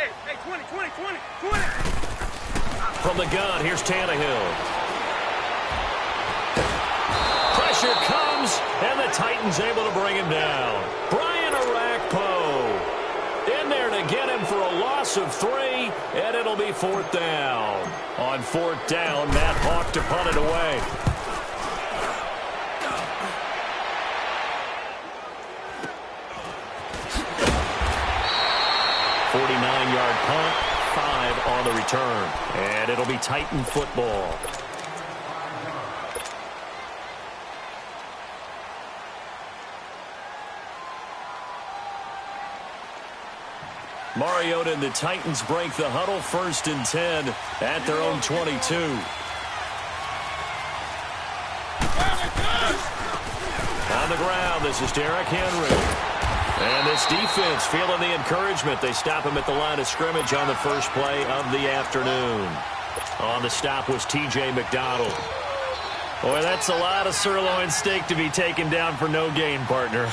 Hey, 20. From the gun, here's Tannehill. Pressure comes, and the Titans able to bring him down. Brian Arakpo in there to get him for a loss of 3, and it'll be 4th down. On 4th down, Matt Hawk to punt it away. .49-yard punt, 5 on the return. And it'll be Titan football. Mariota and the Titans break the huddle, 1st and 10 at their own 22. On the ground, this is Derrick Henry. And this defense feeling the encouragement. They stop him at the line of scrimmage on the first play of the afternoon. On the stop was T.J. McDonald. Boy, that's a lot of sirloin steak to be taken down for no gain, partner.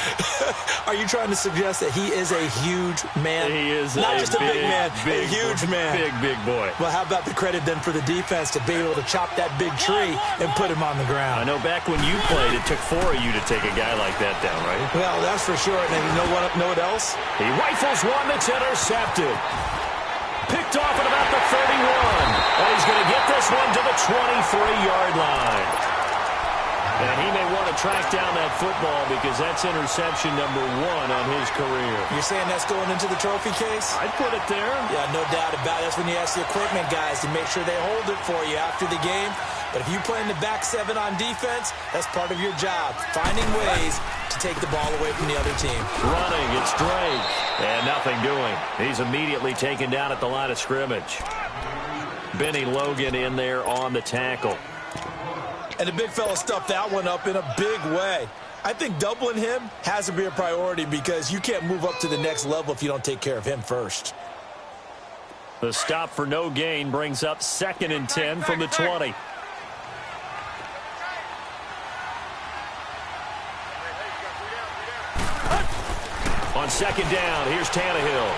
Are you trying to suggest that he is a huge man? He is not just a big man, a huge man. Big boy. Well, how about the credit then for the defense to be able to chop that big tree and put him on the ground? I know back when you played, it took 4 of you to take a guy like that down, right? Well, that's for sure. And you know what else? He rifles one that's intercepted. Picked off at about the 31. And he's going to get this one to the 23-yard line. And he may want to track down that football because that's interception number 1 on his career. You're saying that's going into the trophy case? I'd put it there. Yeah, no doubt about it. That's when you ask the equipment guys to make sure they hold it for you after the game. But if you play in the back 7 on defense, that's part of your job, finding ways to take the ball away from the other team. Running, it's Drake. And nothing doing. He's immediately taken down at the line of scrimmage. Benny Logan in there on the tackle. And the big fella stuffed that one up in a big way. I think doubling him has to be a priority because you can't move up to the next level if you don't take care of him first. The stop for no gain brings up 2nd and 10 from the 20. On 2nd down, here's Tannehill.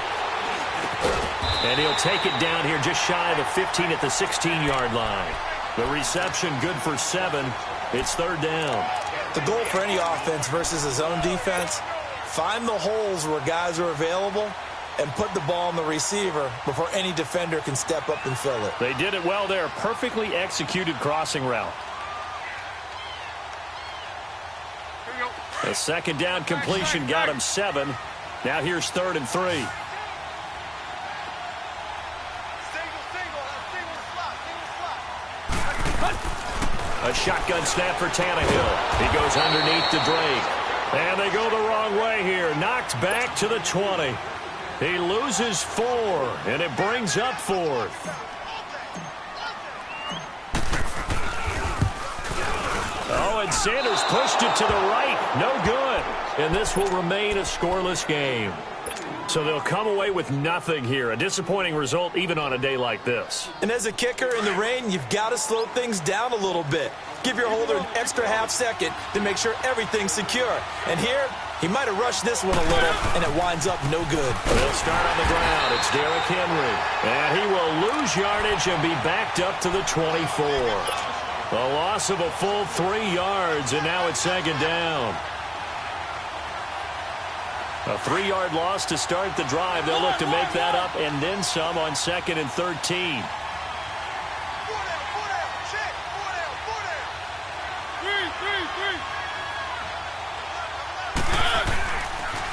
And he'll take it down here just shy of the 15 at the 16-yard line. The reception good for 7. It's 3rd down. The goal for any offense versus a zone defense, find the holes where guys are available and put the ball on the receiver before any defender can step up and fill it. They did it well there. Perfectly executed crossing route. The 2nd down completion got him 7. Now here's 3rd and 3. A shotgun snap for Tannehill. He goes underneath to Drake. And they go the wrong way here. Knocked back to the 20. He loses 4, and it brings up 4th. Oh, and Sanders pushed it to the right. No good. And this will remain a scoreless game. So they'll come away with nothing here. A disappointing result even on a day like this. And as a kicker in the rain, you've got to slow things down a little bit. Give your holder an extra half-second to make sure everything's secure. And here, he might have rushed this one a little, and it winds up no good. They'll start on the ground. It's Derrick Henry. And he will lose yardage and be backed up to the 24. A loss of a full 3 yards, and now it's 2nd down. A 3-yard loss to start the drive. They'll look to make that up and then some on 2nd and 13.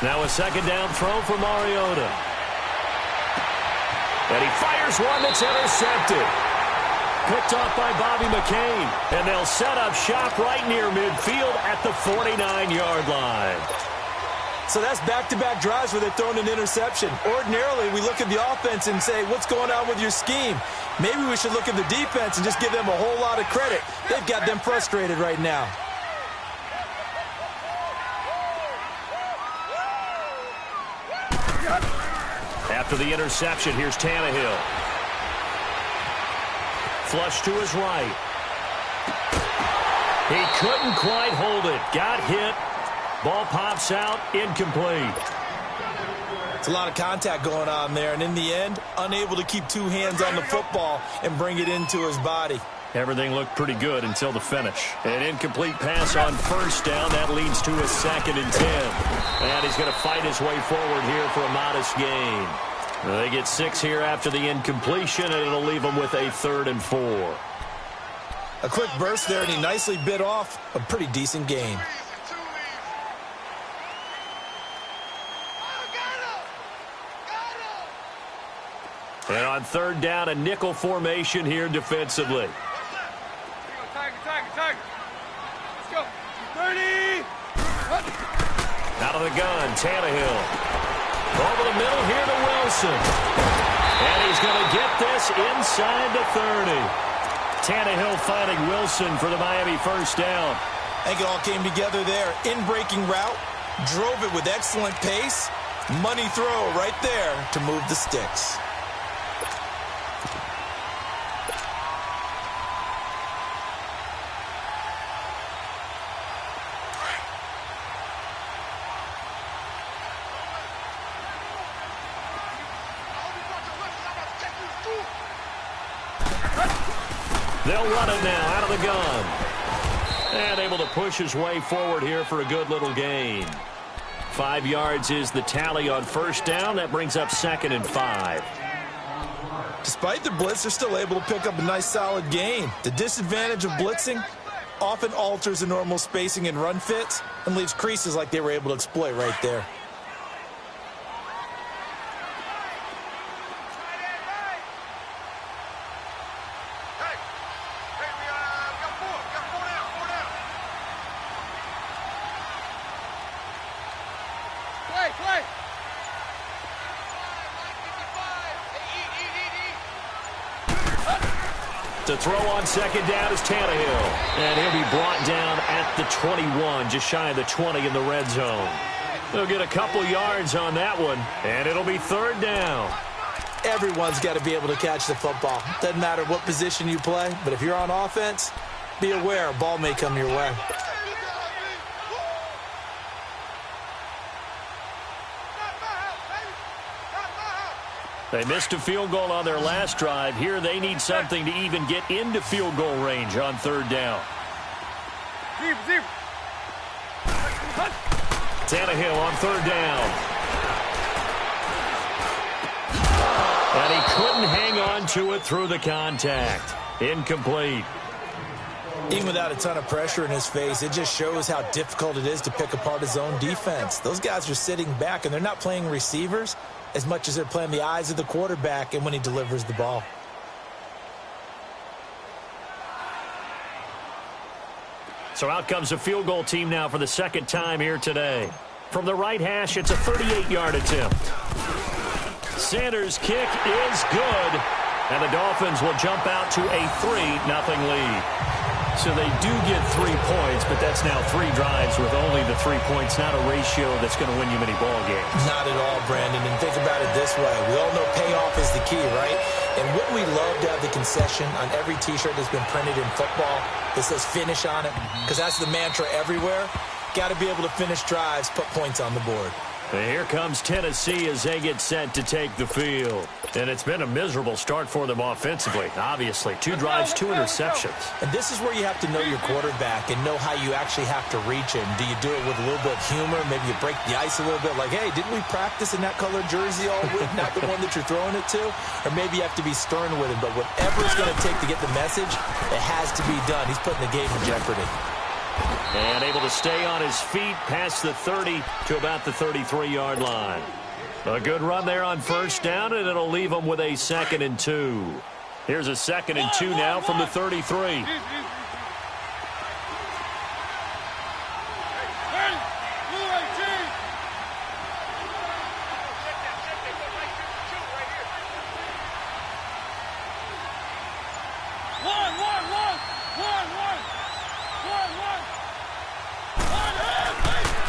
Now a 2nd down throw for Mariota. And he fires one that's intercepted. Picked off by Bobby McCain. And they'll set up shop right near midfield at the 49-yard line. So that's back-to-back drives where they're throwing an interception. Ordinarily, we look at the offense and say, what's going on with your scheme? Maybe we should look at the defense and just give them a whole lot of credit. They've got them frustrated right now. After the interception, here's Tannehill. Flush to his right. He couldn't quite hold it. Got hit. Ball pops out, incomplete. It's a lot of contact going on there, and in the end, unable to keep two hands on the football and bring it into his body. Everything looked pretty good until the finish. An incomplete pass on first down. That leads to a 2nd and 10. And he's going to fight his way forward here for a modest gain. They get 6 here after the incompletion, and it'll leave them with a 3rd and 4. A quick burst there, and he nicely bit off a pretty decent gain. And on 3rd down, a nickel formation here defensively. Tiger. Let's go. 30. Out of the gun, Tannehill. Over the middle here to Wilson. And he's going to get this inside the 30. Tannehill finding Wilson for the Miami first down. I think it all came together there. In-breaking route, drove it with excellent pace. Money throw right there to move the sticks. They'll run it now out of the gun. And able to push his way forward here for a good little gain. 5 yards is the tally on first down. That brings up 2nd and 5. Despite the blitz, they're still able to pick up a nice solid gain. The disadvantage of blitzing often alters the normal spacing and run fits and leaves creases like they were able to exploit right there. Play. To throw on 2nd down is Tannehill. And he'll be brought down at the 21, just shy of the 20 in the red zone. They'll get a couple yards on that one, and it'll be 3rd down. Everyone's got to be able to catch the football. Doesn't matter what position you play, but if you're on offense, be aware a ball may come your way. They missed a field goal on their last drive. Here they need something to even get into field goal range on 3rd down. Zero. Tannehill on 3rd down. And he couldn't hang on to it through the contact. Incomplete. Even without a ton of pressure in his face, it just shows how difficult it is to pick apart his own defense. Those guys are sitting back, and they're not playing receivers as much as they're playing the eyes of the quarterback and when he delivers the ball. So out comes a field goal team now for the 2nd time here today. From the right hash, it's a 38-yard attempt. Sanders' kick is good, and the Dolphins will jump out to a 3-0 lead. So they do get 3 points, but that's now 3 drives with only the 3 points, not a ratio that's going to win you many ball games. Not at all, Brandon. And think about it this way. We all know payoff is the key, right? And wouldn't we love to have the concession on every T-shirt that's been printed in football that says finish on it? Because that's the mantra everywhere. Got to be able to finish drives, put points on the board. And here comes Tennessee as they get set to take the field. And it's been a miserable start for them offensively, obviously. 2 drives, 2 interceptions. And this is where you have to know your quarterback and know how you actually have to reach him. Do you do it with a little bit of humor? Maybe you break the ice a little bit like, hey, didn't we practice in that colored jersey all week? Not the one that you're throwing it to? Or maybe you have to be stern with him. But whatever it's going to take to get the message, it has to be done. He's putting the game in jeopardy. And able to stay on his feet past the 30 to about the 33-yard line. A good run there on first down, and it'll leave them with a 2nd and 2. Here's a 2nd and 2 now from the 33.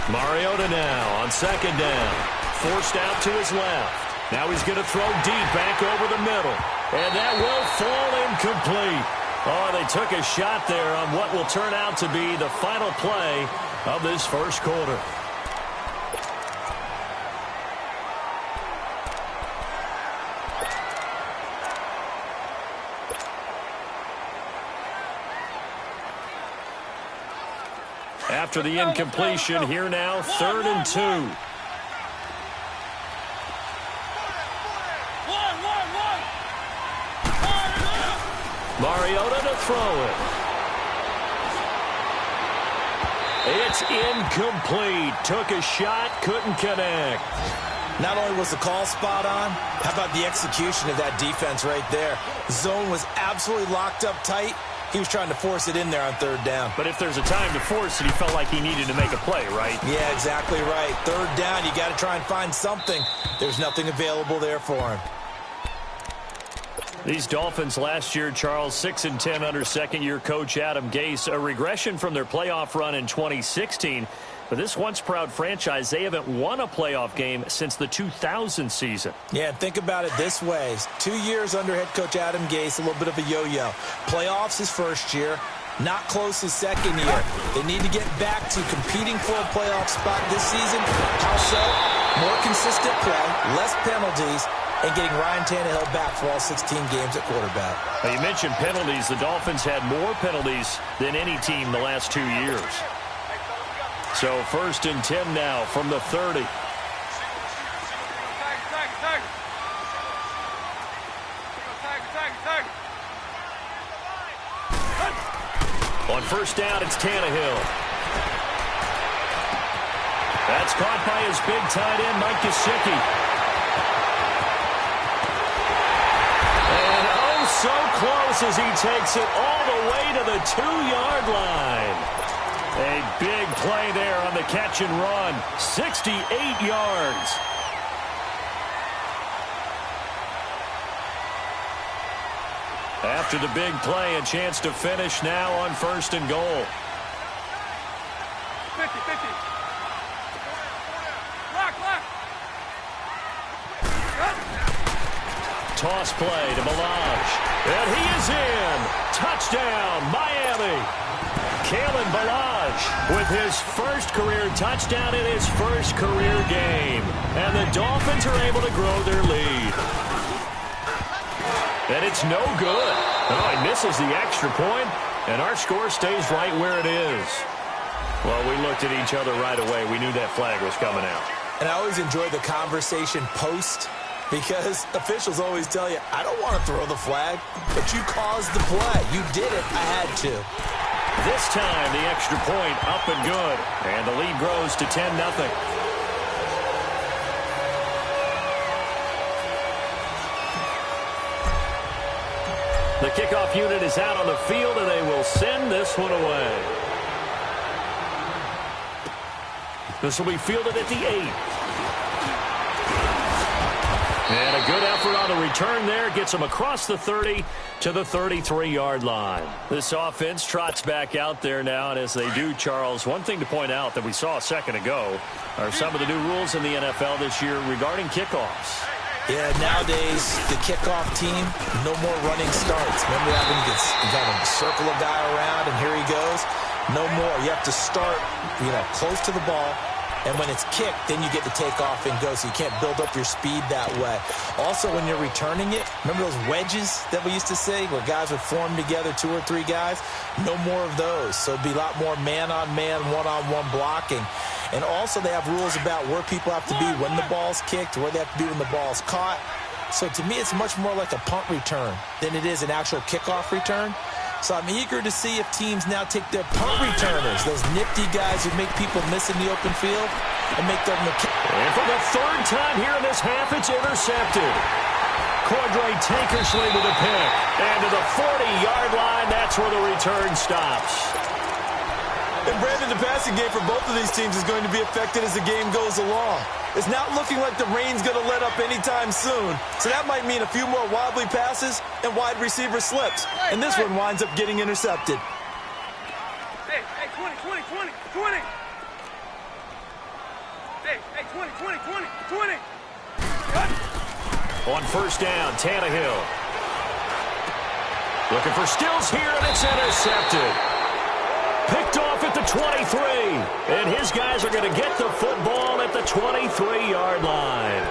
Mariota now on 2nd down. Forced out to his left. Now he's going to throw deep back over the middle. And that will fall incomplete. Oh, they took a shot there on what will turn out to be the final play of this first quarter. after the incompletion. Here now, 3rd and 2. Mariota to throw it. It's incomplete. Took a shot, couldn't connect. Not only was the call spot on, how about the execution of that defense right there? Zone was absolutely locked up tight. He was trying to force it in there on 3rd down. But if there's a time to force it, he felt like he needed to make a play, right? Yeah, exactly right. 3rd down, you got to try and find something. There's nothing available there for him. These Dolphins last year, Charles, 6-10 under second-year coach Adam Gase. A regression from their playoff run in 2016. But this once-proud franchise, they haven't won a playoff game since the 2000 season. Yeah, think about it this way. 2 years under head coach Adam Gase, a little bit of a yo-yo. Playoffs his first year, not close his second year. They need to get back to competing for a playoff spot this season. How so? More consistent play, less penalties, and getting Ryan Tannehill back for all 16 games at quarterback. Now, you mentioned penalties. The Dolphins had more penalties than any team the last 2 years. So 1st and 10 now from the 30. On 1st down, it's Tannehill. That's caught by his big tight end, Mike Gesicki. And oh, so close as he takes it all the way to the 2-yard line. A big play there on the catch and run. 68 yards. After the big play, a chance to finish now on 1st and goal. 50. Lock. Toss play to Balaj. And he is in. Touchdown, Miami. Kalen Balaj with his first career touchdown in his first career game. And the Dolphins are able to grow their lead. And it's no good. Oh, he misses the extra point, and our score stays right where it is. Well, we looked at each other right away. We knew that flag was coming out. And I always enjoy the conversation post, because officials always tell you, I don't want to throw the flag, but you caused the play. You did it. I had to. This time, the extra point up and good. And the lead grows to 10-0. The kickoff unit is out on the field, and they will send this one away. This will be fielded at the 8. And a good effort on the return there. Gets them across the 30 to the 33-yard line. This offense trots back out there now, and as they do, Charles, one thing to point out that we saw a second ago are some of the new rules in the NFL this year regarding kickoffs. Yeah, nowadays, the kickoff team, no more running starts. Remember that when you kind of circle a guy around and here he goes? No more. You have to start, close to the ball. And when it's kicked, then you get to take off and go, so you can't build up your speed that way. Also, when you're returning it, remember those wedges that we used to say where guys would form together, 2 or 3 guys? No more of those. So it'd be a lot more man-on-man, one-on-one blocking. And also they have rules about where people have to be when the ball's kicked, where they have to be when the ball's caught. So to me, it's much more like a punt return than it is an actual kickoff return. So I'm eager to see if teams now take their punt returners, those nifty guys who make people miss in the open field, and make them the kick. And for the 3rd time here in this half, it's intercepted. Cordray Tankersley with a pick. And to the 40-yard line, that's where the return stops. And Brandon, the passing game for both of these teams is going to be affected as the game goes along. It's not looking like the rain's going to let up anytime soon. So that might mean a few more wobbly passes and wide receiver slips. And this one winds up getting intercepted. Hey, 20. Hey, 20. Cut. On 1st down, Tannehill. Looking for Stills here, and it's intercepted. Picked off at the 23. And his guys are going to get the football at the 23-yard line.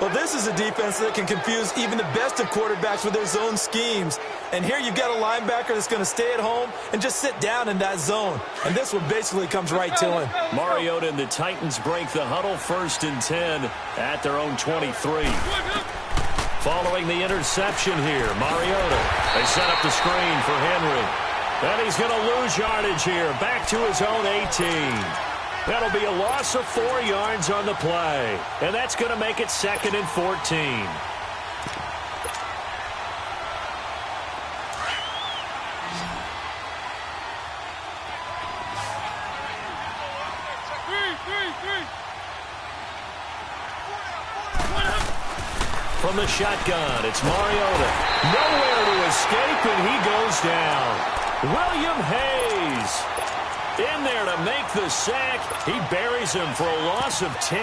Well, this is a defense that can confuse even the best of quarterbacks with their zone schemes. And here you've got a linebacker that's going to stay at home and just sit down in that zone. And this one basically comes right to him. Mariota and the Titans break the huddle, 1st and 10 at their own 23. Following the interception here, Mariota. They set up the screen for Henry. And he's going to lose yardage here, back to his own 18. That'll be a loss of 4 yards on the play. And that's going to make it 2nd and 14. From the shotgun, it's Mariota. Nowhere to escape, and he goes down. William Hayes in there to make the sack. He buries him for a loss of 10.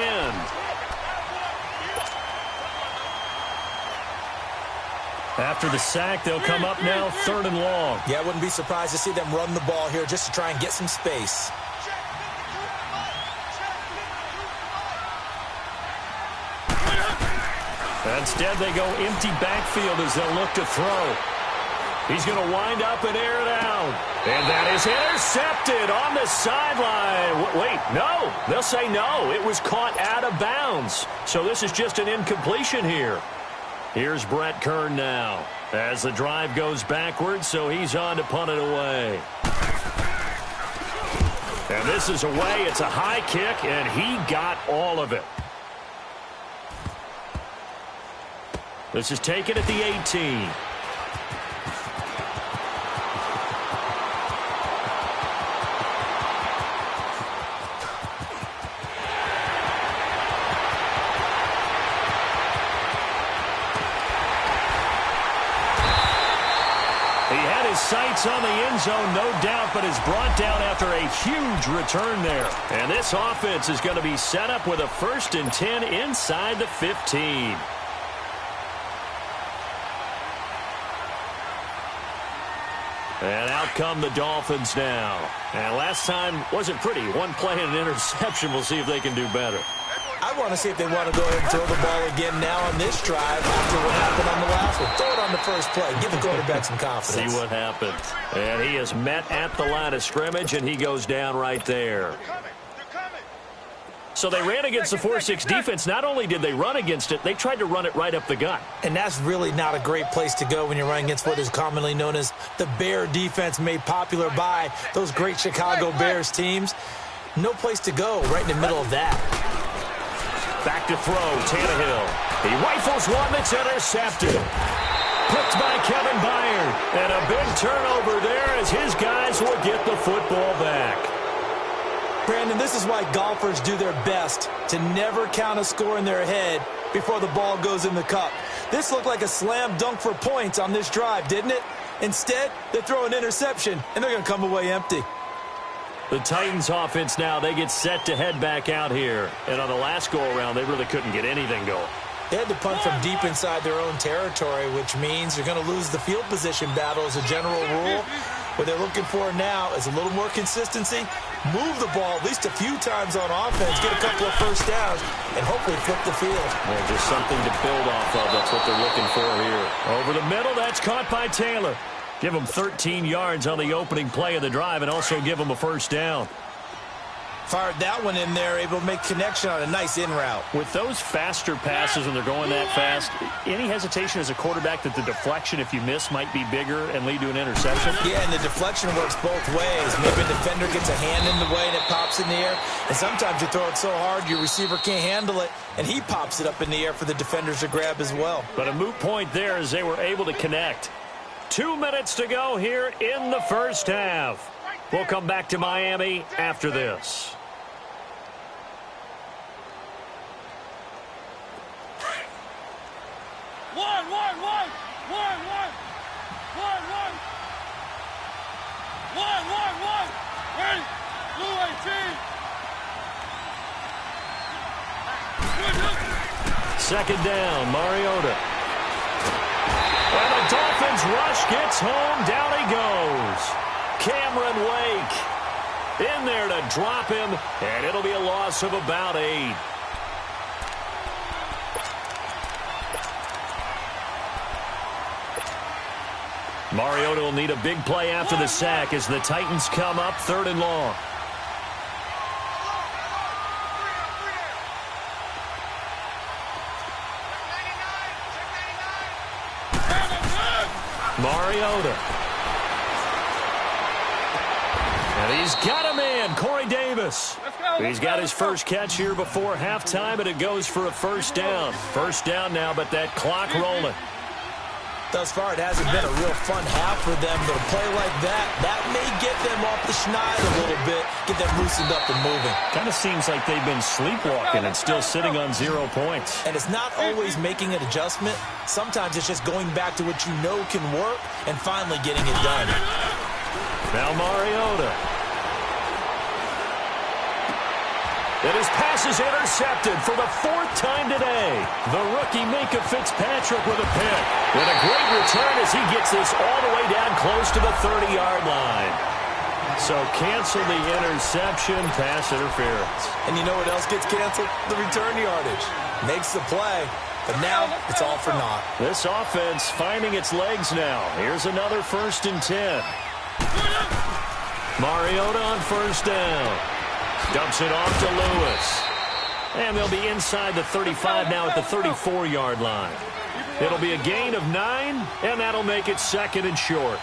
After the sack, they'll come up now 3rd and long. Yeah, I wouldn't be surprised to see them run the ball here just to try and get some space. Instead, they go empty backfield as they'll look to throw. He's going to wind up and air it out. And that is intercepted on the sideline. Wait, no. They'll say no. It was caught out of bounds. So this is just an incompletion here. Here's Brett Kern now as the drive goes backwards, so he's on to punt it away. And this is away. It's a high kick, and he got all of it. This is taken at the 18. Sights on the end zone, no doubt, but is brought down after a huge return there. And this offense is going to be set up with a 1st and 10 inside the 15. And out come the Dolphins now. And last time wasn't pretty. One play and an interception. We'll see if they can do better. I want to see if they want to go ahead and throw the ball again now on this drive after what happened on the last one. Throw it on the first play. Give the quarterback some confidence. See what happens. And he is met at the line of scrimmage, and he goes down right there. So they ran against the 4-6 defense. Not only did they run against it, they tried to run it right up the gut. And that's really not a great place to go when you're running against what is commonly known as the Bear defense, made popular by those great Chicago Bears teams. No place to go right in the middle of that. Back to throw, Tannehill. He rifles one that's intercepted. Picked by Kevin Byard. And a big turnover there as his guys will get the football back. Brandon, this is why golfers do their best to never count a score in their head before the ball goes in the cup. This looked like a slam dunk for points on this drive, didn't it? Instead, they throw an interception, and they're going to come away empty. The Titans offense now, they get set to head back out here. And on the last go-around, they really couldn't get anything going. They had to punt from deep inside their own territory, which means you're going to lose the field position battle as a general rule. What they're looking for now is a little more consistency, move the ball at least a few times on offense, get a couple of first downs, and hopefully flip the field. Yeah, just something to build off of. That's what they're looking for here. Over the middle, that's caught by Taylor. Give him 13 yards on the opening play of the drive and also give him a first down. Fired that one in there, able to make connection on a nice in route. With those faster passes when they're going that fast, any hesitation as a quarterback that the deflection, if you miss, might be bigger and lead to an interception? Yeah, and the deflection works both ways. Maybe a defender gets a hand in the way and it pops in the air. And sometimes you throw it so hard your receiver can't handle it, and he pops it up in the air for the defenders to grab as well. But a moot point there as they were able to connect. 2 minutes to go here in the first half. We'll come back to Miami after this. Ready? Blue 18. Second down, Mariota. And the Dolphins rush gets home. Down he goes. Cameron Wake in there to drop him, and it'll be a loss of about 8. Mariota will need a big play after the sack as the Titans come up 3rd and long. Mariota. And he's got him in, Corey Davis. He's got his first catch here before halftime, and it goes for a first down. First down now, but that clock rolling. Thus far, it hasn't been a real fun half for them, but a play like that may get them off the schneid a little bit, get them loosened up and moving. Kind of seems like they've been sleepwalking and still sitting on 0 points. And it's not always making an adjustment. Sometimes it's just going back to what you know can work and finally getting it done. Now Mariota. And his pass is intercepted for the 4th time today. The rookie Minkah Fitzpatrick with a pick. With a great return as he gets this all the way down close to the 30-yard line. So cancel the interception, pass interference. And you know what else gets canceled? The return yardage. Makes the play, but now it's all for naught. This offense finding its legs now. Here's another 1st and 10. Mariota on 1st down. Dumps it off to Lewis. And they'll be inside the 35 now at the 34-yard line. It'll be a gain of 9, and that'll make it 2nd and short.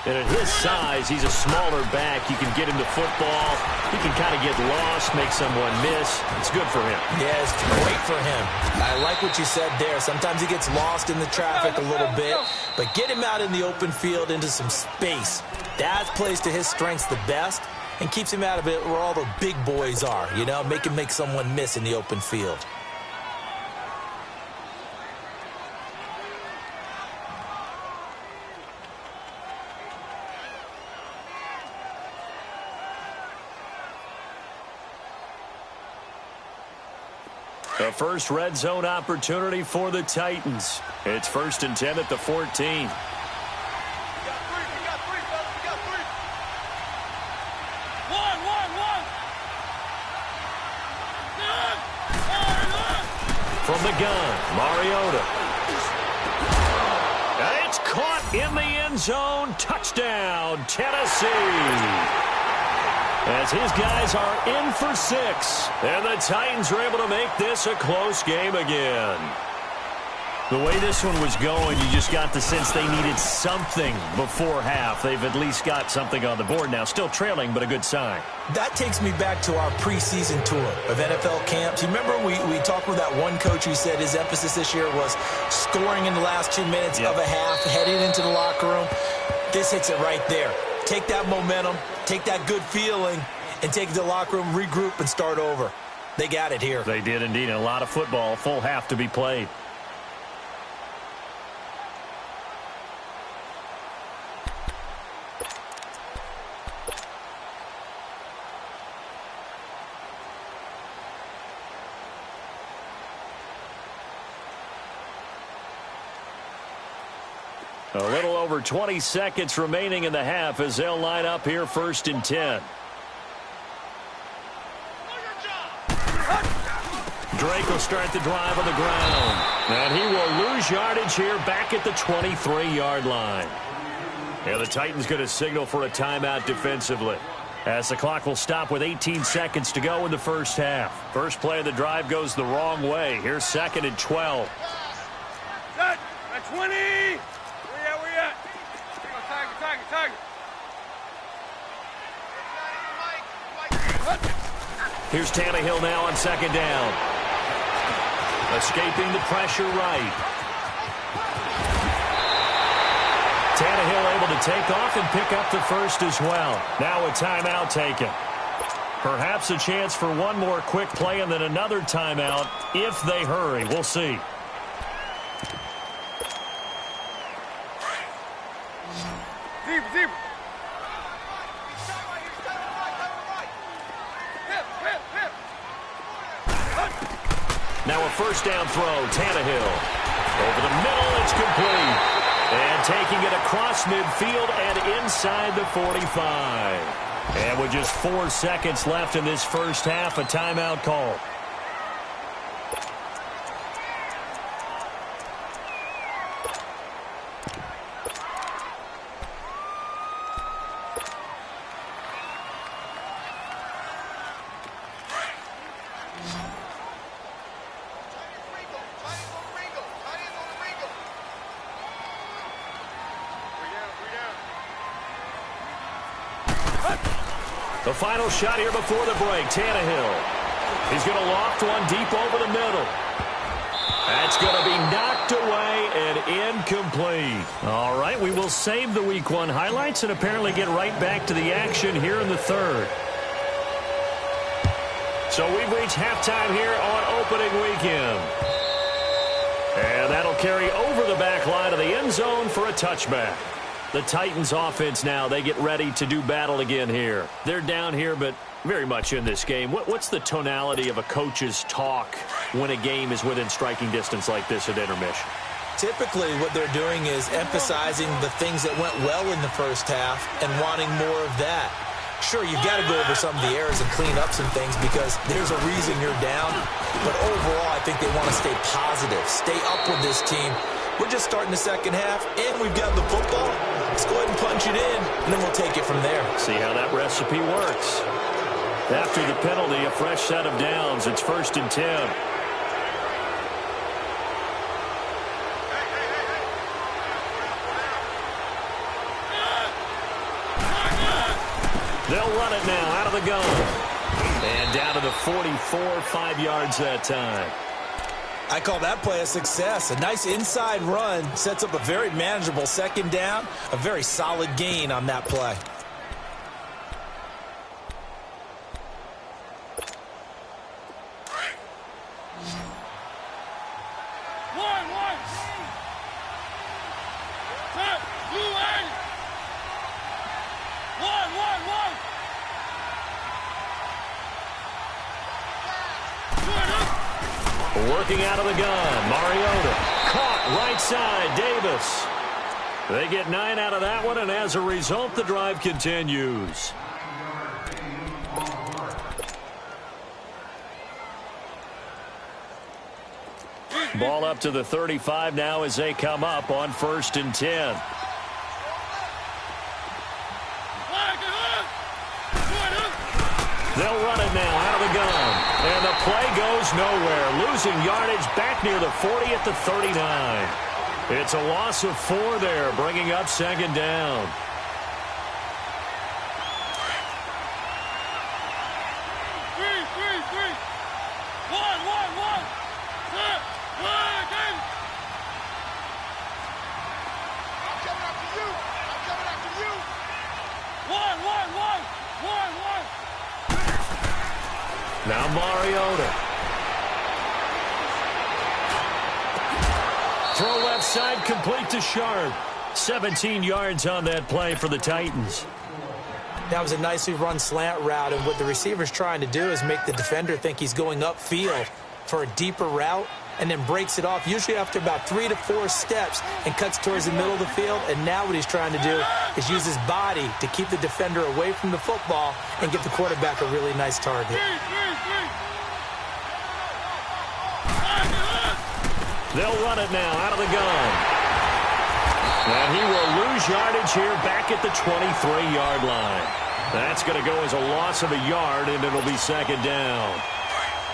And at his size, he's a smaller back. You can get him to football. He can kind of get lost, make someone miss. It's good for him. Yeah, it's great for him. I like what you said there. Sometimes he gets lost in the traffic a little bit, but get him out in the open field into some space. That plays to his strengths the best and keeps him out of it where all the big boys are, you know, make him make someone miss in the open field. The first red zone opportunity for the Titans. It's 1st and 10 at the 14. From the gun, Mariota. And it's caught in the end zone. Touchdown, Tennessee. As his guys are in for 6. And the Titans are able to make this a close game again. The way this one was going, you just got the sense they needed something before half. They've at least got something on the board now. Still trailing, but a good sign. That takes me back to our preseason tour of NFL camps. You remember we talked with that one coach who said his emphasis this year was scoring in the last 2 minutes of a half, heading into the locker room. This hits it right there. Take that momentum, take that good feeling, and take it to the locker room, regroup, and start over. They got it here. They did indeed, and a lot of football, full half to be played. A little over 20 seconds remaining in the half as they'll line up here 1st and 10. Drake will start the drive on the ground. And he will lose yardage here back at the 23-yard line. And the Titans going to signal for a timeout defensively, as the clock will stop with 18 seconds to go in the first half. First play of the drive goes the wrong way. Here's 2nd and 12. Set at 20. Where we at? Target. Here's Tannehill now on 2nd down. Escaping the pressure right. Tannehill able to take off and pick up the first as well. Now a timeout taken. Perhaps a chance for one more quick play and then another timeout if they hurry. We'll see. Deep. Now a first down throw, Tannehill. Over the middle, it's complete. And taking it across midfield and inside the 45. And with just 4 seconds left in this first half, a timeout call. The final shot here before the break. Tannehill. He's going to loft one deep over the middle. That's going to be knocked away and incomplete. All right, we will save the Week 1 highlights and apparently get right back to the action here in the third. So we've reached halftime here on opening weekend. And that'll carry over the back line of the end zone for a touchback. The Titans offense now, they get ready to do battle again here. They're down here, but very much in this game. What's the tonality of a coach's talk when a game is within striking distance like this at intermission? Typically, what they're doing is emphasizing the things that went well in the first half and wanting more of that. Sure, you've got to go over some of the errors and clean up some things because there's a reason you're down. But overall, I think they want to stay positive, stay up with this team. We're just starting the second half, and we've got the football. Let's go ahead and punch it in, and then we'll take it from there. See how that recipe works. After the penalty, a fresh set of downs. It's 1st and 10. They'll run it now out of the gun. And down to the 44, 5 yards that time. I call that play a success. A nice inside run sets up a very manageable second down. A very solid gain on that play. Working out of the gun, Mariota. Caught right side, Davis. They get 9 out of that one, and as a result, the drive continues. Ball up to the 35 now as they come up on 1st and 10. They'll run it now out of the gun. And the play goes nowhere. Losing yardage back near the 40 at the 39. It's a loss of 4 there, bringing up second down. Now Mariota. Throw left side, complete to Sharp. 17 yards on that play for the Titans. That was a nicely run slant route, and what the receiver's trying to do is make the defender think he's going upfield for a deeper route and then breaks it off, usually after about 3 to 4 steps, and cuts towards the middle of the field. And now what he's trying to do is use his body to keep the defender away from the football and give the quarterback a really nice target. They'll run it now out of the gun. And he will lose yardage here back at the 23-yard line. That's going to go as a loss of a yard, and it'll be second down.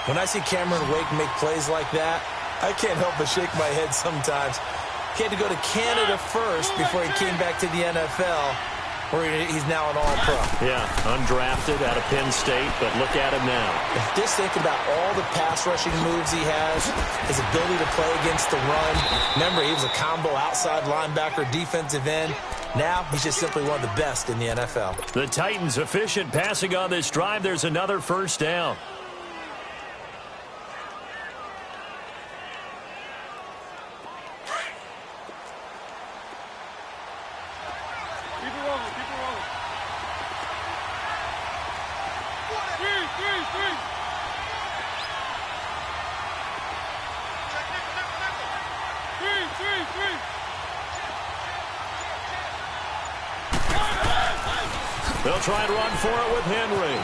When I see Cameron Wake make plays like that, I can't help but shake my head sometimes. He had to go to Canada first before he came back to the NFL, where he's now an all-pro. Yeah, undrafted out of Penn State, but look at him now. Just think about all the pass-rushing moves he has, his ability to play against the run. Remember, he was a combo outside linebacker, defensive end. Now, he's just simply one of the best in the NFL. The Titans efficient passing on this drive. There's another first down. They'll try and run for it with Henry.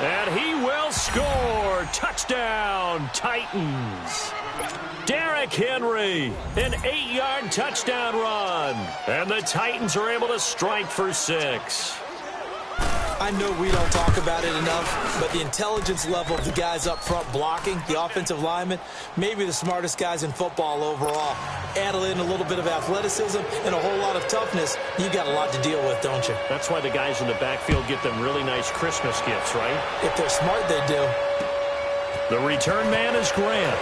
And he will score. Touchdown, Titans. Derrick Henry, an 8-yard touchdown run. And the Titans are able to strike for 6. I know we don't talk about it enough, but the intelligence level of the guys up front blocking, the offensive linemen, maybe the smartest guys in football overall. Add in a little bit of athleticism and a whole lot of toughness, you got a lot to deal with, don't you? That's why the guys in the backfield get them really nice Christmas gifts, right? If they're smart, they do. The return man is Grant.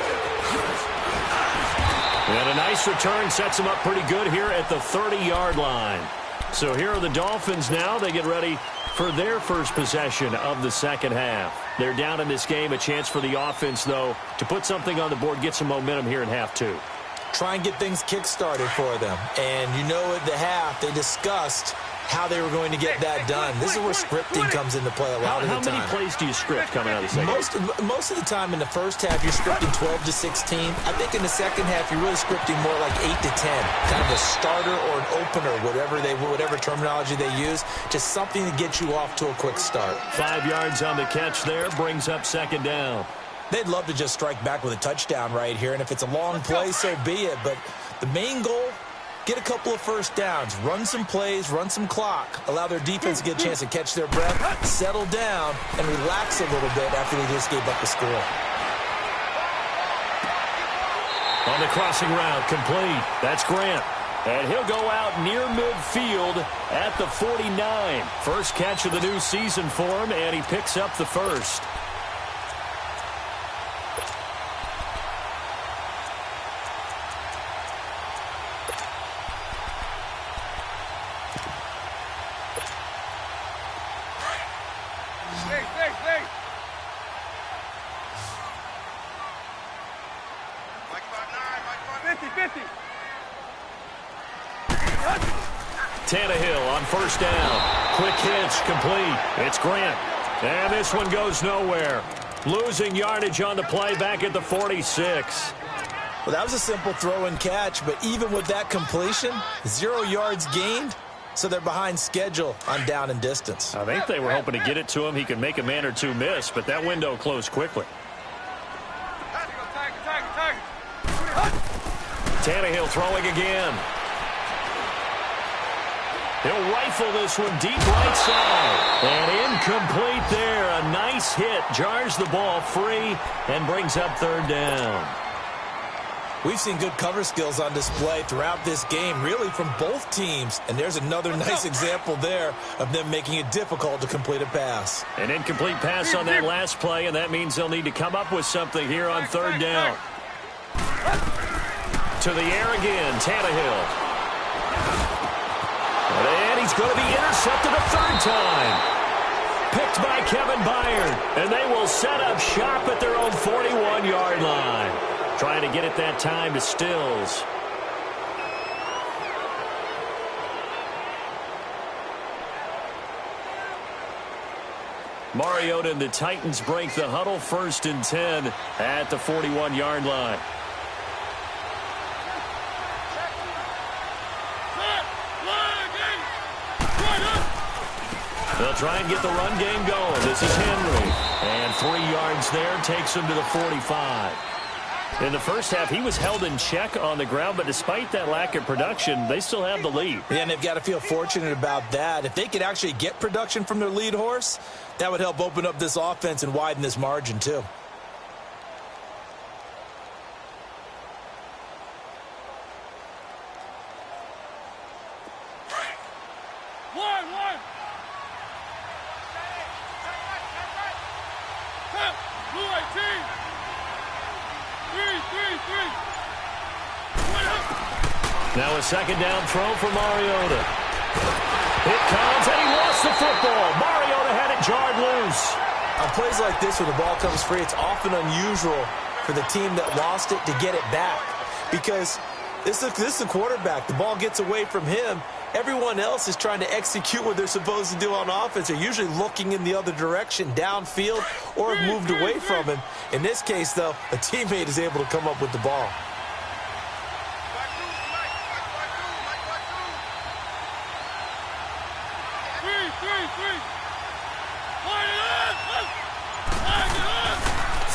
And a nice return sets him up pretty good here at the 30-yard line. So here are the Dolphins now. They get ready for their first possession of the second half. They're down in this game. A chance for the offense, though, to put something on the board, get some momentum here in half two. Try and get things kick-started for them. And you know at the half, they discussed how they were going to get that done. This is where scripting comes into play a lot of the time. How many plays do you script coming out of the second half? Most of the time in the first half, you're scripting 12 to 16. I think in the second half, you're really scripting more like 8 to 10. Kind of a starter or an opener, whatever terminology they use. Just something to get you off to a quick start. 5 yards on the catch there, brings up second down. They'd love to just strike back with a touchdown right here, and if it's a long play, so be it. But the main goal, get a couple of first downs, run some plays, run some clock, allow their defense to get a chance to catch their breath, settle down, and relax a little bit after they just gave up the score. On the crossing route, complete. That's Grant. And he'll go out near midfield at the 49. First catch of the new season for him, and he picks up the first. Stay. 50. Tannehill on first down. Quick hitch, complete. It's Grant. And this one goes nowhere. Losing yardage on the play back at the 46. Well, that was a simple throw and catch, but even with that completion, 0 yards gained, so they're behind schedule on down and distance. I think they were hoping to get it to him. He could make a man or two miss, but that window closed quickly. Tannehill throwing again. He'll rifle this one deep right side. And incomplete there. A nice hit. Jars the ball free and brings up third down. We've seen good cover skills on display throughout this game, really from both teams. And there's another nice example there of them making it difficult to complete a pass. An incomplete pass on that last play, and that means they'll need to come up with something here on third down. To the air again, Tannehill. And he's going to be intercepted a third time. Picked by Kevin Byard. And they will set up shop at their own 41-yard line. Trying to get it that time to Stills. Mariota and the Titans break the huddle, 1st and 10 at the 41-yard line. They'll try and get the run game going. This is Henry. And 3 yards there takes him to the 45. In the first half, he was held in check on the ground, but despite that lack of production, they still have the lead. Yeah, and they've got to feel fortunate about that. If they could actually get production from their lead horse, that would help open up this offense and widen this margin, too. Now a second down throw for Mariota. It comes, and he lost the football. Mariota had it jarred loose. On plays like this where the ball comes free, it's often unusual for the team that lost it to get it back. Because this is the quarterback. The ball gets away from him. Everyone else is trying to execute what they're supposed to do on offense. They're usually looking in the other direction, downfield, or have moved away from him. In this case, though, a teammate is able to come up with the ball.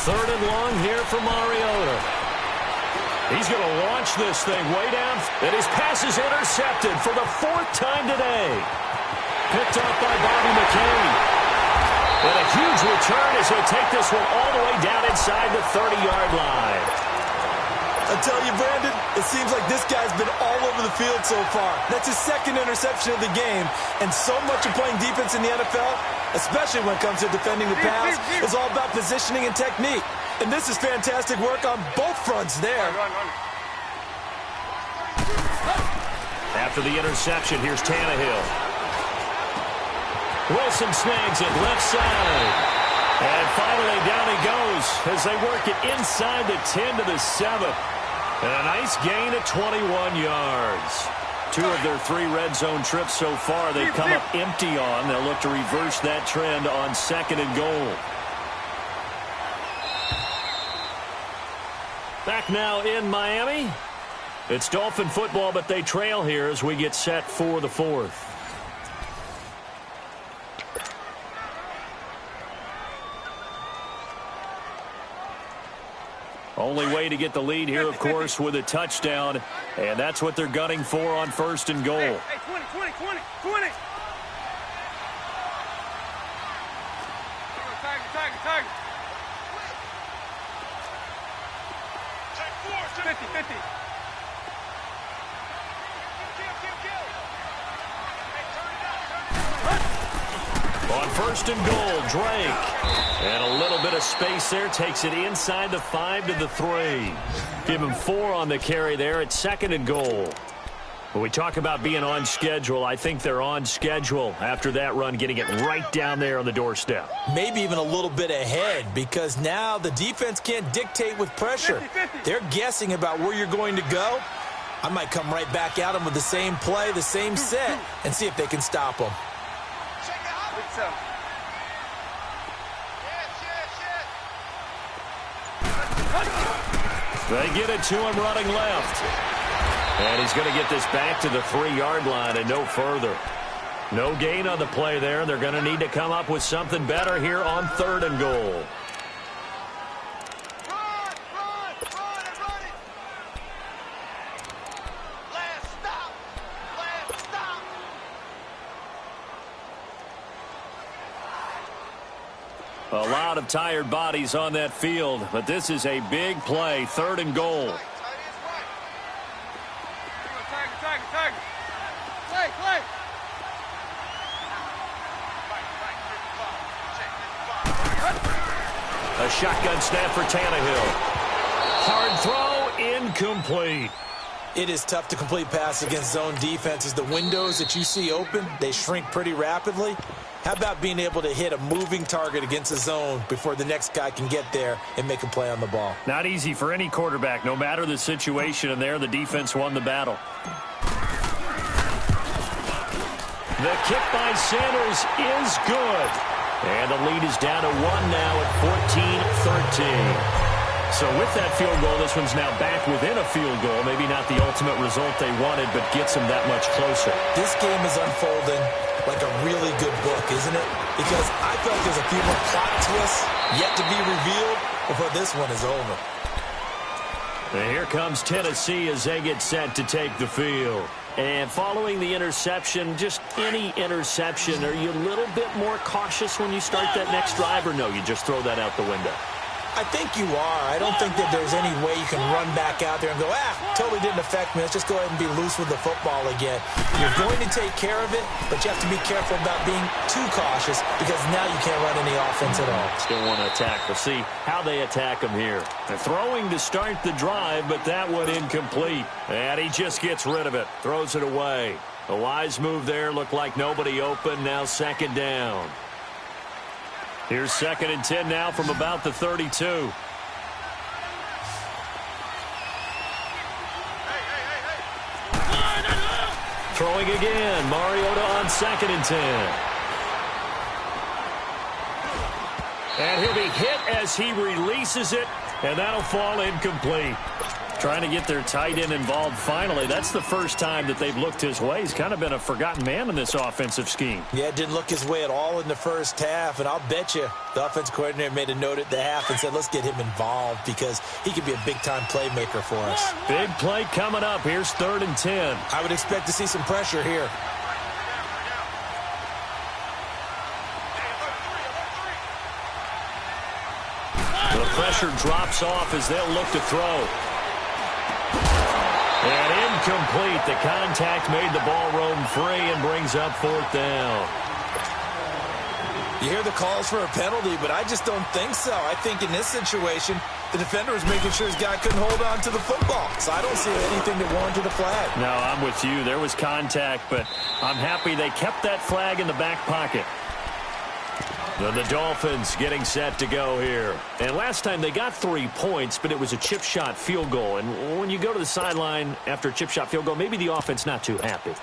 Third and long here for Mariota. He's going to launch this thing way down. And his pass is intercepted for the 4th time today. Picked up by Bobby McCain. And a huge return as he'll take this one all the way down inside the 30-yard line. I tell you, Brandon, it seems like this guy's been all over the field so far. That's his second interception of the game. And so much of playing defense in the NFL, especially when it comes to defending the pass, is all about positioning and technique. And this is fantastic work on both fronts there. After the interception, here's Tannehill. Wilson snags it left side. And finally down he goes as they work it inside the 10 to the 7. And a nice gain of 21 yards. 2 of their 3 red zone trips so far they've come up empty on. They'll look to reverse that trend on 2nd and goal. Back now in Miami. It's Dolphin football, but they trail here as we get set for the 4th. Only way to get the lead here, of course, with a touchdown. And that's what they're gunning for on 1st and goal. Hey, 20. Target. 50. On 1st and goal, Drake. And a little bit of space there. Takes it inside the 5 to the 3. Give him 4 on the carry there at 2nd and goal. When we talk about being on schedule, I think they're on schedule after that run, getting it right down there on the doorstep. Maybe even a little bit ahead, because now the defense can't dictate with pressure. 50. They're guessing about where you're going to go. I might come right back at them with the same play, the same set, and see if they can stop them. They get it to him running left. And he's going to get this back to the 3-yard line and no further. No gain on the play there. They're going to need to come up with something better here on 3rd and goal. A lot of tired bodies on that field, but this is a big play. 3rd and goal. Target. Play. A shotgun snap for Tannehill. Hard throw, incomplete. It is tough to complete passes against zone defenses. The windows that you see open, they shrink pretty rapidly. How about being able to hit a moving target against a zone before the next guy can get there and make a play on the ball? Not easy for any quarterback, no matter the situation, and there the defense won the battle. The kick by Sanders is good. And the lead is down to 1 now at 14-13. So with that field goal, this one's now back within a field goal. Maybe not the ultimate result they wanted, but gets them that much closer. This game is unfolding like a really good book, isn't it? Because I feel like there's a few more plot twists yet to be revealed before this one is over. And here comes Tennessee as they get set to take the field. And following the interception, just any interception, are you a little bit more cautious when you start that next drive, or no, you just throw that out the window? I think you are. I don't think that there's any way you can run back out there and go, totally didn't affect me. Let's just go ahead and be loose with the football again. You're going to take care of it, but you have to be careful about being too cautious because now you can't run any offense at all. Still want to attack. We'll see how they attack him here. They're throwing to start the drive, but that one incomplete. And he just gets rid of it, throws it away. A wise move there. Looked like nobody open. Now 2nd down. Here's 2nd and 10 now from about the 32. Throwing again. Mariota on 2nd and 10. And he'll be hit as he releases it, and that'll fall incomplete. Trying to get their tight end involved finally. That's the first time that they've looked his way. He's kind of been a forgotten man in this offensive scheme. Yeah, it didn't look his way at all in the first half, and I'll bet you the offensive coordinator made a note at the half and said, let's get him involved because he could be a big-time playmaker for us. Big play coming up. Here's 3rd and 10. I would expect to see some pressure here. pressure drops off as they'll look to throw. And incomplete. The contact made the ball roam free and brings up 4th down. You hear the calls for a penalty, but I just don't think so. I think in this situation, the defender was making sure his guy couldn't hold on to the football. So I don't see anything that warranted a flag. No, I'm with you. There was contact, but I'm happy they kept that flag in the back pocket. The Dolphins getting set to go here. And last time they got 3 points, but it was a chip shot field goal. And when you go to the sideline after a chip shot field goal, maybe the offense not too happy.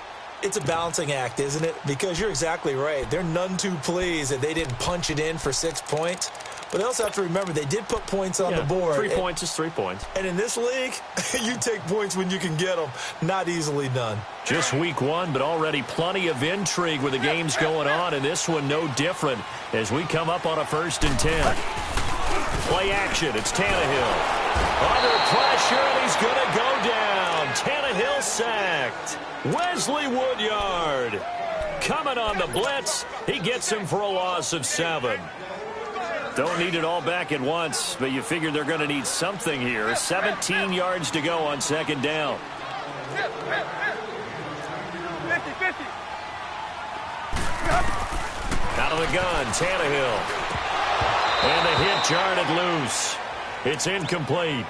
It's a balancing act, isn't it? Because you're exactly right. They're none too pleased that they didn't punch it in for 6 points. But they also have to remember they did put points on the board. 3 points is 3 points. And in this league, you take points when you can get them. Not easily done. Just week 1, but already plenty of intrigue with the games going on, and this one no different as we come up on a 1st and 10. Play action. It's Tannehill. Under pressure, and he's going to go down. Tannehill sacked. Wesley Woodyard coming on the blitz. He gets him for a loss of 7. Don't need it all back at once, but you figure they're going to need something here. 17 yards to go on 2nd down. 50-50. Out of the gun, Tannehill. And the hit jarred it loose. It's incomplete.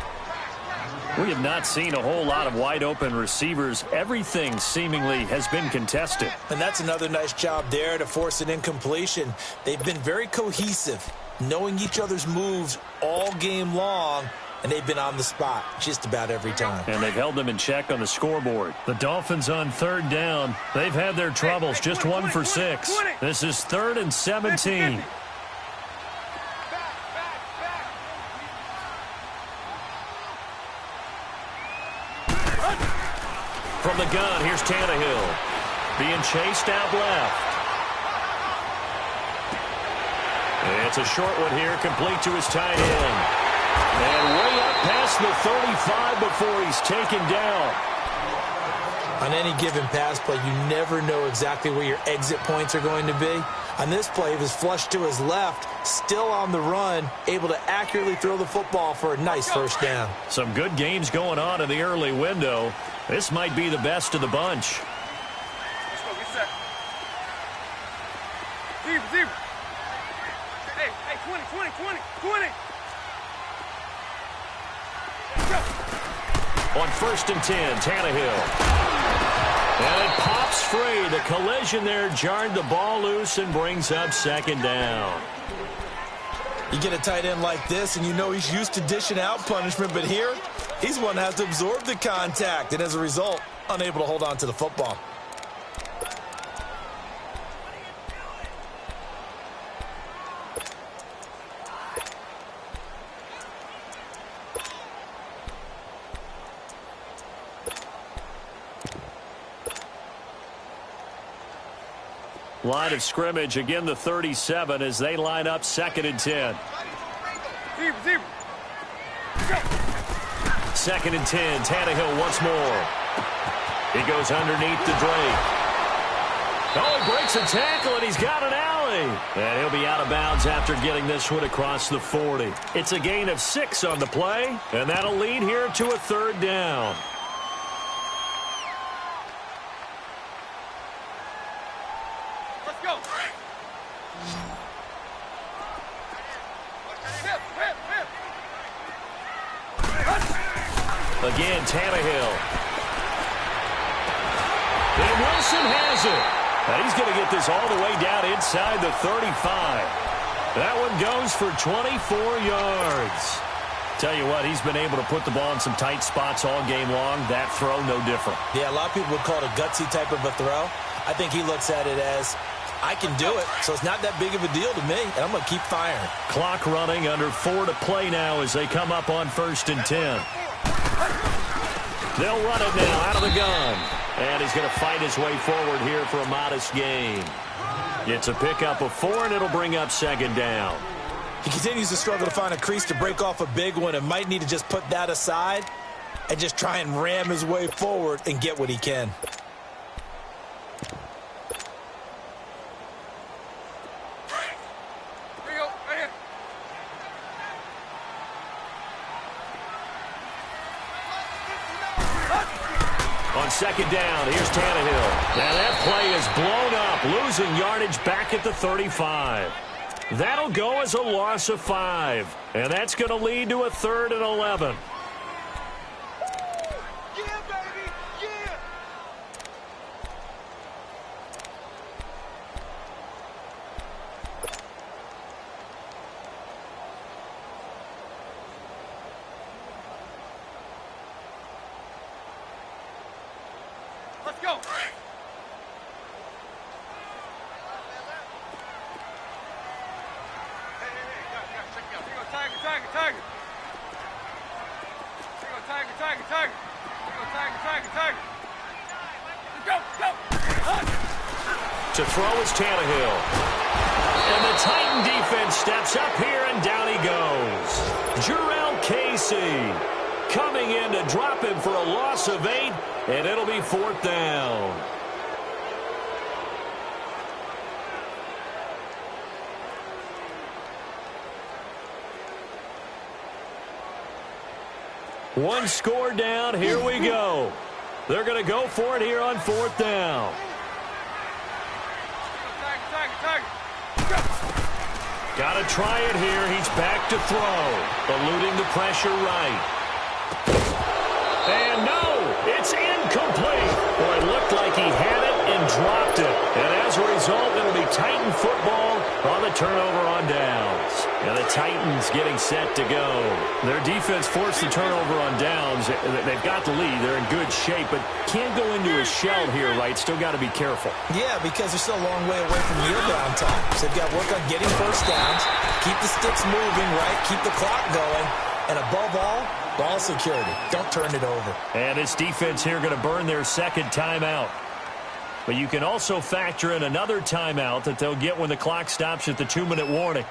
We have not seen a whole lot of wide-open receivers. Everything seemingly has been contested. And that's another nice job there to force an incompletion. They've been very cohesive, knowing each other's moves all game long, and they've been on the spot just about every time. And they've held them in check on the scoreboard. The Dolphins on 3rd down. They've had their troubles, just 1 for 6. This is 3rd and 17. From the gun, here's Tannehill. Being chased out left. It's a short one here, complete to his tight end. And way up past the 35 before he's taken down. On any given pass play, you never know exactly where your exit points are going to be. On this play, he was flushed to his left, still on the run, able to accurately throw the football for a nice 1st down. Some good games going on in the early window. This might be the best of the bunch. Let's go. Get set. Zero. Hey, 20. Go. On 1st and 10, Tannehill. And it pops free. The collision there jarred the ball loose and brings up 2nd down. You get a tight end like this, and you know he's used to dishing out punishment, but here, he's one that has to absorb the contact, and as a result, unable to hold on to the football. Line of scrimmage, again the 37 as they line up 2nd and 10. Zero. Go. 2nd and 10, Tannehill once more. He goes underneath the Drake. Oh, he breaks a tackle, and he's got an alley. And he'll be out of bounds after getting this one across the 40. It's a gain of 6 on the play, and that'll lead here to a 3rd down. Let's go. Again, Tannehill. And Wilson has it. And he's going to get this all the way down inside the 35. That one goes for 24 yards. Tell you what, he's been able to put the ball in some tight spots all game long. That throw, no different. Yeah, a lot of people would call it a gutsy type of a throw. I think he looks at it as, I can do it, so it's not that big of a deal to me, and I'm going to keep firing. Clock running, under 4 to play now as they come up on 1st and 10. They'll run it now out of the gun. And he's going to fight his way forward here for a modest gain. It's a pickup of 4, and it'll bring up 2nd down. He continues to struggle to find a crease to break off a big one and might need to just put that aside and just try and ram his way forward and get what he can. Here you go. Right here. second down. Here's Tannehill. And that play is blown up, losing yardage back at the 35. That'll go as a loss of 5. And that's going to lead to a 3rd and 11. Yeah, baby! Yeah! Let's go! Tiger! Go! To throw is Tannehill. And the Titan defense steps up here, and down he goes. Jarrell Casey coming in to drop him for a loss of 8, and it'll be 4th down. One score down. Here we go. They're going to go for it here on 4th down. Got to try it here. He's back to throw. Eluding the pressure right. And no, it's incomplete. Boy, it looked like he had it and dropped it. And as a result, it'll be Titan football on the turnover on downs. And the Titans getting set to go. Their defense forced the turnover on downs. They've got the lead. They're in good shape, but can't go into a shell here, right? Still got to be careful. Yeah, because they're still a long way away from yield down time. So they've got to work on getting first downs, keep the sticks moving, right? Keep the clock going. And above all, ball security. Don't turn it over. And this defense here going to burn their second timeout. But you can also factor in another timeout that they'll get when the clock stops at the 2-minute warning.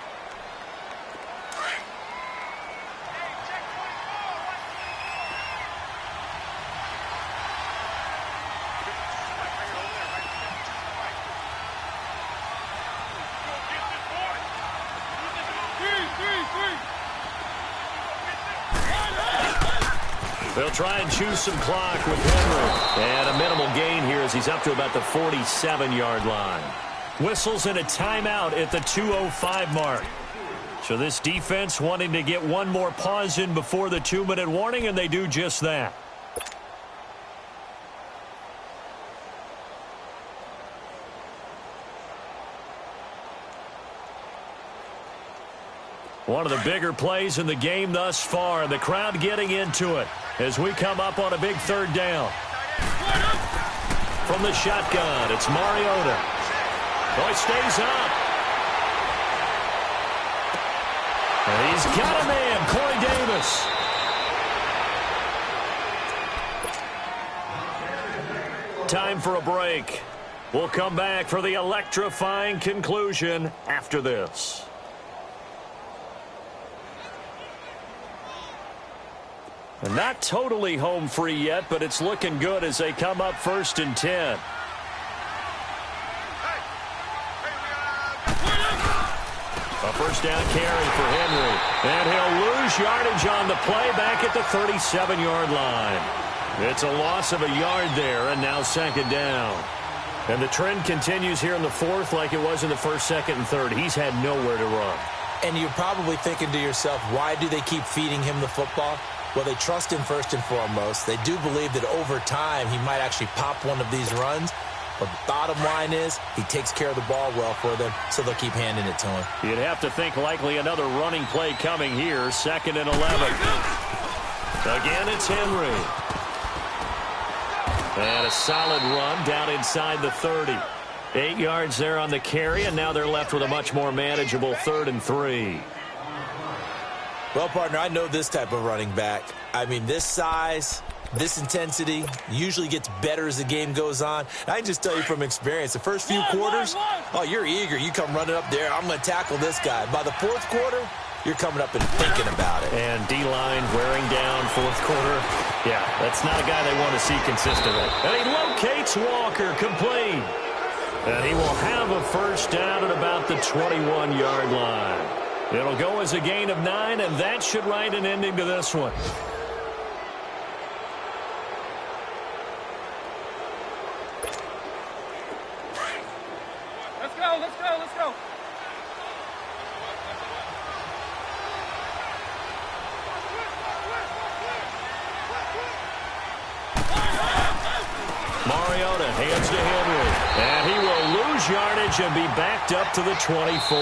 They'll try and choose some clock with Henry. And a minimal gain here as he's up to about the 47-yard line. Whistles and a timeout at the 2:05 mark. So this defense wanting to get one more pause in before the 2-minute warning, and they do just that. One of the bigger plays in the game thus far. The crowd getting into it as we come up on a big 3rd down. From the shotgun, it's Mariota. Oh, he stays up. And he's got a man, Corey Davis. Time for a break. We'll come back for the electrifying conclusion after this. And not totally home free yet, but it's looking good as they come up 1st and 10. A first down carry for Henry. And he'll lose yardage on the play back at the 37-yard line. It's a loss of a yard there, and now 2nd down. And the trend continues here in the 4th like it was in the 1st, 2nd, and 3rd. He's had nowhere to run. And you're probably thinking to yourself, why do they keep feeding him the football? Well, they trust him first and foremost. They do believe that over time he might actually pop one of these runs. But the bottom line is he takes care of the ball well for them, so they'll keep handing it to him. You'd have to think likely another running play coming here. 2nd and 11. Again, it's Henry. And a solid run down inside the 30. 8 yards there on the carry, and now they're left with a much more manageable 3rd and 3. Well, partner, I know this type of running back. I mean, this size, this intensity usually gets better as the game goes on. I can just tell you from experience, the first few quarters, oh, you're eager. You come running up there, I'm going to tackle this guy. By the 4th quarter, you're coming up and thinking about it. And D-line wearing down 4th quarter. Yeah, that's not a guy they want to see consistently. And he locates Walker, complete. And he will have a first down at about the 21-yard line. It'll go as a gain of 9, and that should write an ending to this one. Let's go, let's go, let's go. Mariota hands to Henry. And he will lose yardage and be backed up to the 24.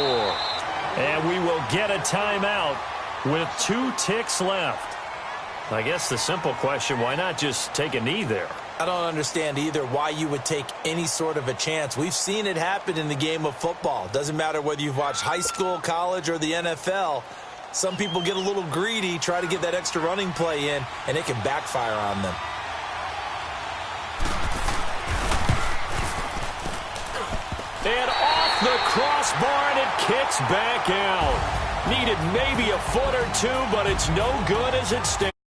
And we will get a timeout with 2 ticks left. I guess the simple question, why not just take a knee there? I don't understand either why you would take any sort of a chance. We've seen it happen in the game of football. Doesn't matter whether you've watched high school, college, or the NFL. Some people get a little greedy, try to get that extra running play in, and it can backfire on them. And off the crossbar, and it kicks back out. Needed maybe a foot or two, but it's no good as it stands.